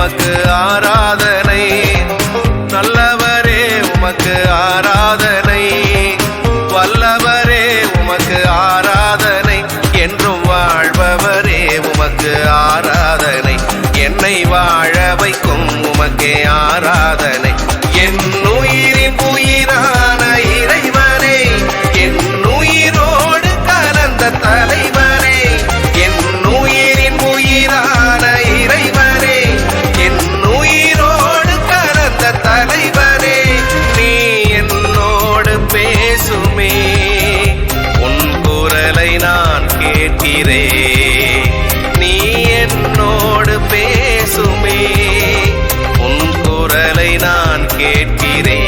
உமக்கு ஆராதனை, நல்லவரே உமக்கு ஆராதனை, வல்லவரே உமக்கு ஆராதனை, என்றும் வாழ்பவரே உமக்கு ஆராதனை, என்னை வாழ வைக்கும் உமக்கே ஆராதனை. என் உயிரின் உயிரான இறைவனே, என் உயிரோடு கலந்த தலைவனே, என் உயிரின் உயிரான இறைவனே, என் உயிரோடு கலந்த தலைவனே, நீ என்னோடு பேசுமே, உன் குரலை நான் கேட்கிறேன். நீ என்னோடு பேசுமே, உன் குரலை நான் கேட்கிறேன்.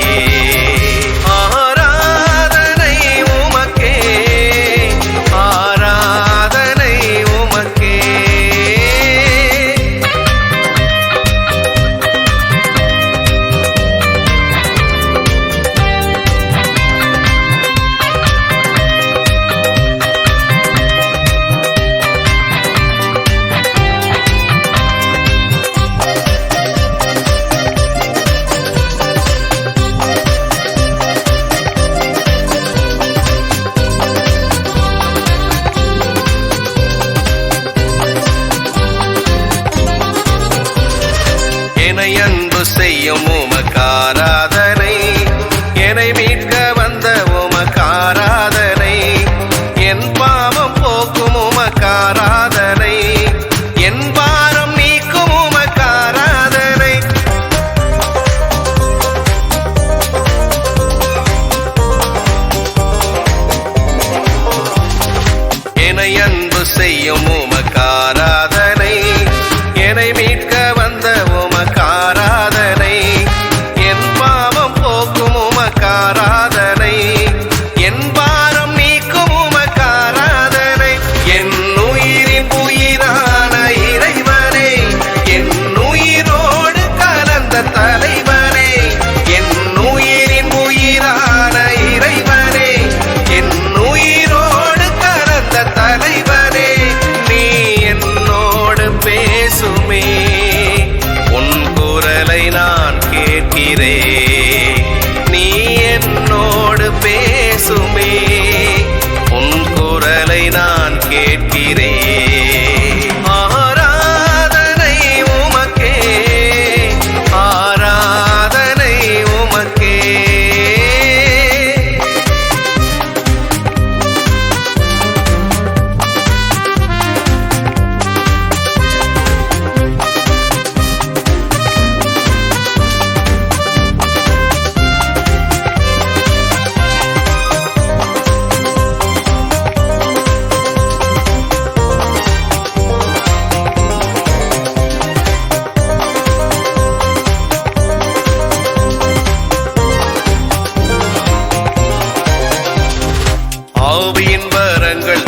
ஆராதனை உமக்கே, ஆராதனை உமக்கே. என்னை அன்பு செய்யும் உமக்கு ஆராதனை, என்னை மீட்க வந்த உமக்கு ஆராதனை, என் பாவம் போக்கும் உமக்கு ஆராதனை, என் பாரம் நீக்கும் உமக்கு ஆராதனை. என்னை அன்பு செய்யும் உமக்கு ஆராதனை, என்னை மீட்க வந்த உமக்கு ஆராதனை, என் பாவம் போக்கும் உமக்கு ஆராதனை, என் பாரம் நீக்கும் உமக்கு ஆராதனை. என் உயிரின் உயிரான இறைவனே, என் உயிரோடு கலந்த தலைவனே, என் உயிரின் உயிரான இறைவனே, என் உயிரோடு கலந்த தலைவனே, நீ என்னோடு பேசுமே, உன் குரலை நான் கேட்கிறேன். நீ என்னோடு பேசுமே, உன் குரலை நான் கேட்கிறேன். ஆராதனை உமக்கே, ஆராதனை உமக்கே. ஆவியின் வரங்கள்